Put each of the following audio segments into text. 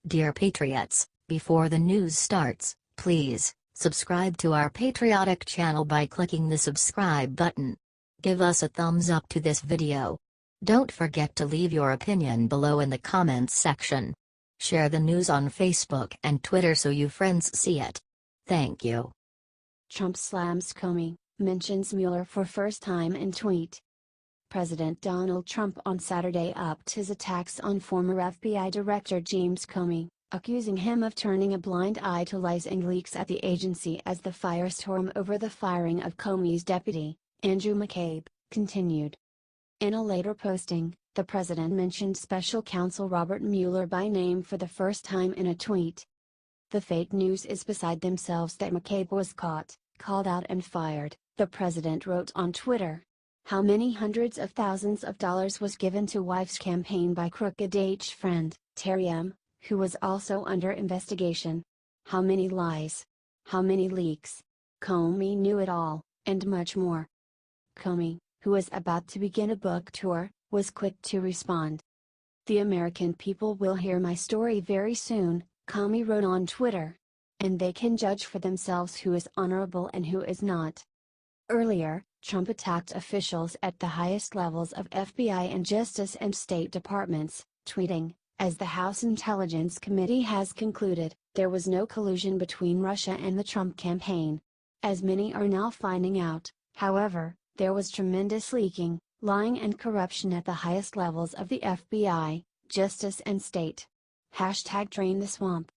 Dear Patriots, before the news starts, please subscribe to our patriotic channel by clicking the subscribe button. Give us a thumbs up to this video. Don't forget to leave your opinion below in the comments section. Share the news on Facebook and Twitter so your friends see it. Thank you. Trump slams Comey, mentions Mueller for first time in tweet. President Donald Trump on Saturday upped his attacks on former FBI Director James Comey, accusing him of turning a blind eye to lies and leaks at the agency as the firestorm over the firing of Comey's deputy, Andrew McCabe, continued. In a later posting, the president mentioned special counsel Robert Mueller by name for the first time in a tweet. The fake news is beside themselves that McCabe was caught, called out and fired, the president wrote on Twitter. How many hundreds of thousands of dollars was given to wife's campaign by crooked friend, Terry M., who was also under investigation? How many lies? How many leaks? Comey knew it all, and much more. Comey, who was about to begin a book tour, was quick to respond. The American people will hear my story very soon, Comey wrote on Twitter. And they can judge for themselves who is honorable and who is not. Earlier, Trump attacked officials at the highest levels of FBI and Justice and State Departments, tweeting, "As the House Intelligence Committee has concluded, there was no collusion between Russia and the Trump campaign. As many are now finding out, however, there was tremendous leaking, lying and corruption at the highest levels of the FBI, Justice and State. #DrainTheSwamp."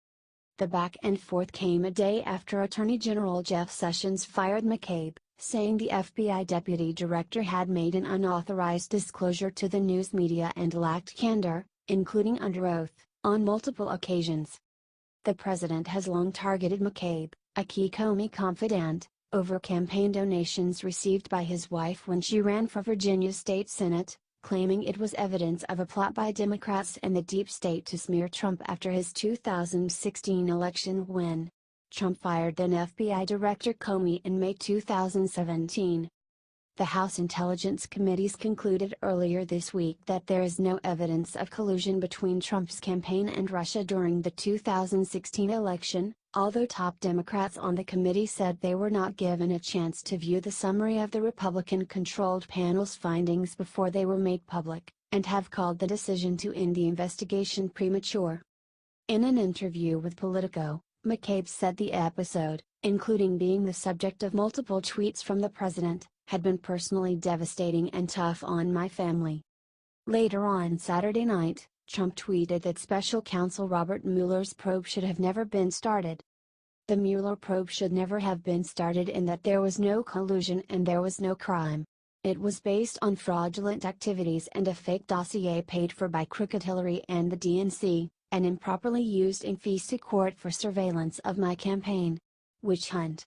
The back and forth came a day after Attorney General Jeff Sessions fired McCabe, saying the FBI deputy director had made an unauthorized disclosure to the news media and lacked candor, including under oath, on multiple occasions. The president has long targeted McCabe, a key Comey confidant, over campaign donations received by his wife when she ran for Virginia State Senate, claiming it was evidence of a plot by Democrats and the deep state to smear Trump after his 2016 election win. Trump fired then FBI Director Comey in May 2017. The House Intelligence Committees concluded earlier this week that there is no evidence of collusion between Trump's campaign and Russia during the 2016 election, although top Democrats on the committee said they were not given a chance to view the summary of the Republican-controlled panel's findings before they were made public, and have called the decision to end the investigation premature. In an interview with Politico, McCabe said the episode, including being the subject of multiple tweets from the president, had been personally devastating and tough on my family. Later on Saturday night, Trump tweeted that special counsel Robert Mueller's probe should have never been started. The Mueller probe should never have been started in that there was no collusion and there was no crime. It was based on fraudulent activities and a fake dossier paid for by crooked Hillary and the DNC, and improperly used in FISA court for surveillance of my campaign. Witch hunt.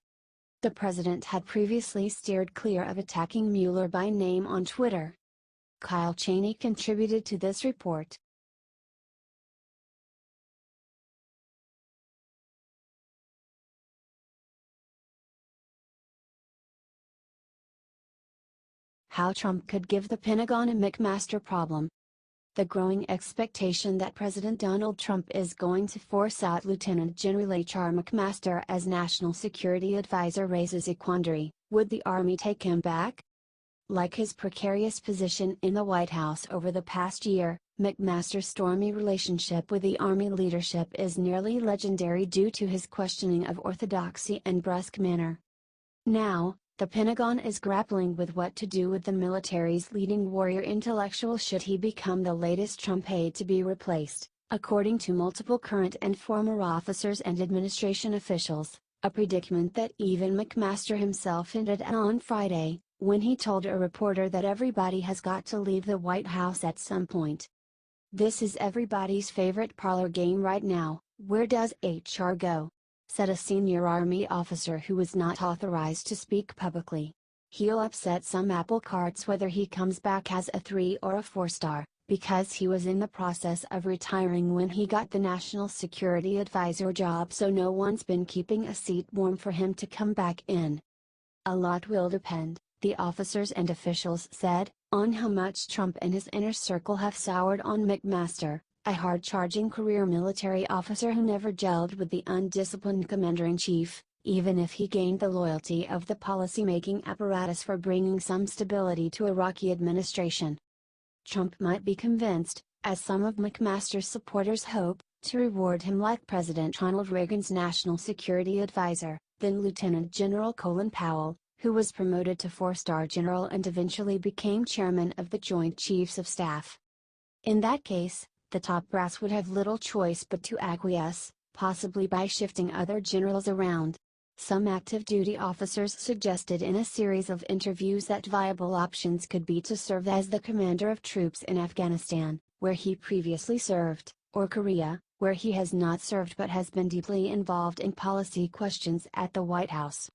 The president had previously steered clear of attacking Mueller by name on Twitter. Kyle Cheney contributed to this report. How Trump could give the Pentagon a McMaster problem. The growing expectation that President Donald Trump is going to force out Lieutenant General H.R. McMaster as National Security Advisor raises a quandary: would the Army take him back? Like his precarious position in the White House over the past year, McMaster's stormy relationship with the Army leadership is nearly legendary due to his questioning of orthodoxy and brusque manner. Now, the Pentagon is grappling with what to do with the military's leading warrior intellectual should he become the latest Trump aide to be replaced, according to multiple current and former officers and administration officials, a predicament that even McMaster himself hinted at on Friday, when he told a reporter that everybody has got to leave the White House at some point. "This is everybody's favorite parlor game right now, where does HR go?" said a senior Army officer who was not authorized to speak publicly. "He'll upset some apple carts whether he comes back as a 3 or a 4-star, because he was in the process of retiring when he got the National Security Advisor job, so no one's been keeping a seat warm for him to come back in." A lot will depend, the officers and officials said, on how much Trump and his inner circle have soured on McMaster, a hard-charging career military officer who never gelled with the undisciplined commander-in-chief, even if he gained the loyalty of the policy-making apparatus for bringing some stability to Iraqi administration. Trump might be convinced, as some of McMaster's supporters hope, to reward him like President Ronald Reagan's national security advisor, then Lieutenant General Colin Powell, who was promoted to 4-star general and eventually became chairman of the Joint Chiefs of Staff. In that case, the top brass would have little choice but to acquiesce, possibly by shifting other generals around. Some active duty officers suggested in a series of interviews that viable options could be to serve as the commander of troops in Afghanistan, where he previously served, or Korea, where he has not served but has been deeply involved in policy questions at the White House.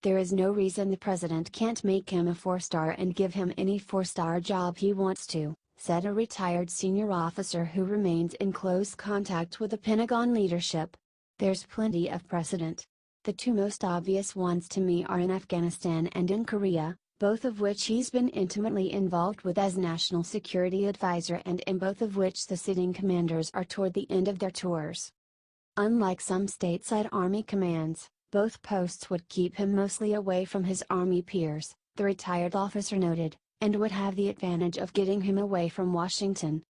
There is no reason the president can't make him a 4-star and give him any 4-star job he wants to, said a retired senior officer who remains in close contact with the Pentagon leadership. There's plenty of precedent. The two most obvious ones to me are in Afghanistan and in Korea, both of which he's been intimately involved with as National Security Advisor and in both of which the sitting commanders are toward the end of their tours. Unlike some stateside Army commands, both posts would keep him mostly away from his Army peers, the retired officer noted, and would have the advantage of getting him away from Washington.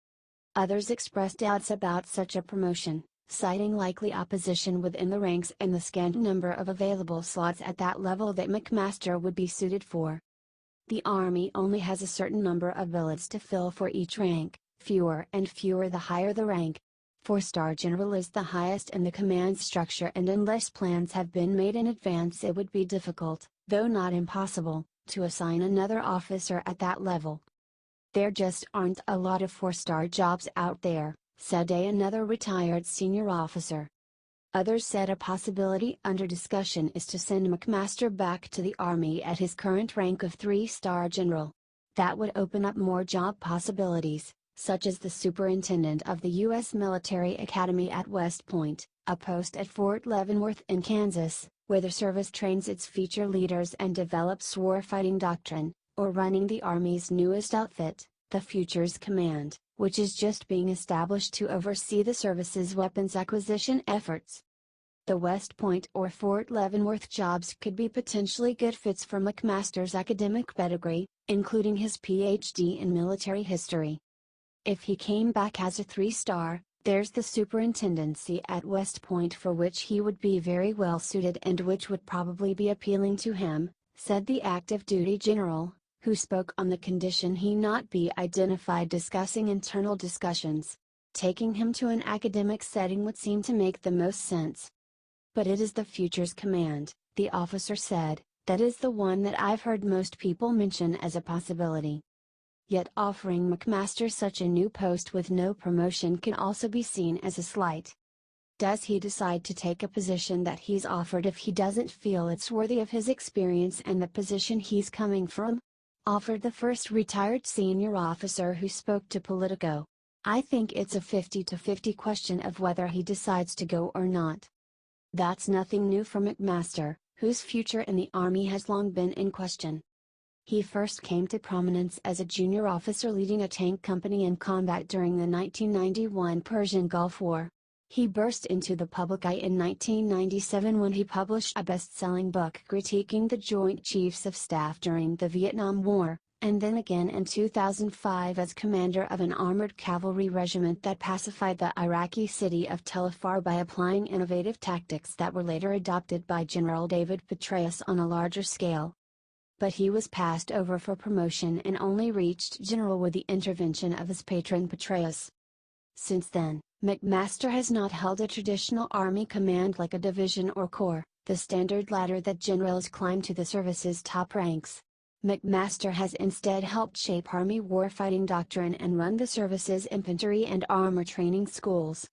Others expressed doubts about such a promotion, citing likely opposition within the ranks and the scant number of available slots at that level that McMaster would be suited for. The Army only has a certain number of billets to fill for each rank, fewer and fewer the higher the rank. 4-star general is the highest in the command structure, and unless plans have been made in advance it would be difficult, though not impossible, to assign another officer at that level. There just aren't a lot of 4-star jobs out there, said another retired senior officer. Others said a possibility under discussion is to send McMaster back to the Army at his current rank of 3-star general. That would open up more job possibilities, such as the superintendent of the U.S. Military Academy at West Point, a post at Fort Leavenworth in Kansas, where the service trains its future leaders and develops warfighting doctrine, or running the Army's newest outfit, the Futures Command, which is just being established to oversee the service's weapons acquisition efforts. The West Point or Fort Leavenworth jobs could be potentially good fits for McMaster's academic pedigree, including his Ph.D. in military history. If he came back as a 3-star, there's the superintendency at West Point for which he would be very well suited and which would probably be appealing to him, said the active duty general, who spoke on the condition he not be identified discussing internal discussions. Taking him to an academic setting would seem to make the most sense. But it is the Futures Command, the officer said, that is the one that I've heard most people mention as a possibility. Yet offering McMaster such a new post with no promotion can also be seen as a slight. Does he decide to take a position that he's offered if he doesn't feel it's worthy of his experience and the position he's coming from? Offered the first retired senior officer who spoke to Politico. I think it's a 50-50 question of whether he decides to go or not. That's nothing new for McMaster, whose future in the Army has long been in question. He first came to prominence as a junior officer leading a tank company in combat during the 1991 Persian Gulf War. He burst into the public eye in 1997 when he published a best-selling book critiquing the Joint Chiefs of Staff during the Vietnam War, and then again in 2005 as commander of an armored cavalry regiment that pacified the Iraqi city of Tel Afar by applying innovative tactics that were later adopted by General David Petraeus on a larger scale. But he was passed over for promotion and only reached general with the intervention of his patron Petraeus. Since then, McMaster has not held a traditional Army command like a division or corps, the standard ladder that generals climb to the service's top ranks. McMaster has instead helped shape Army warfighting doctrine and run the service's infantry and armor training schools.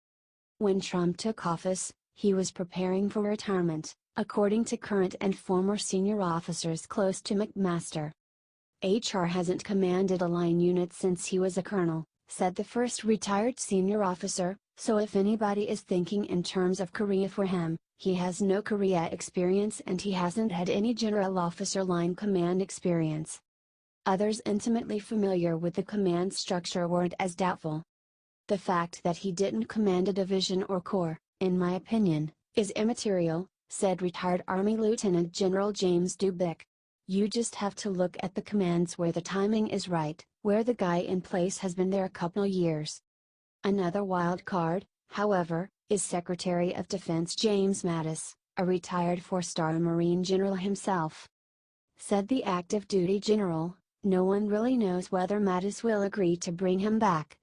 When Trump took office, he was preparing for retirement, according to current and former senior officers close to McMaster. HR hasn't commanded a line unit since he was a colonel, said the first retired senior officer, so if anybody is thinking in terms of Korea for him, he has no Korea experience and he hasn't had any general officer line command experience. Others intimately familiar with the command structure weren't as doubtful. The fact that he didn't command a division or corps, in my opinion, is immaterial, said retired Army Lieutenant General James Dubik. You just have to look at the commands where the timing is right, where the guy in place has been there a couple years. Another wild card, however, is Secretary of Defense James Mattis, a retired four-star Marine general himself. Said the active duty general, no one really knows whether Mattis will agree to bring him back,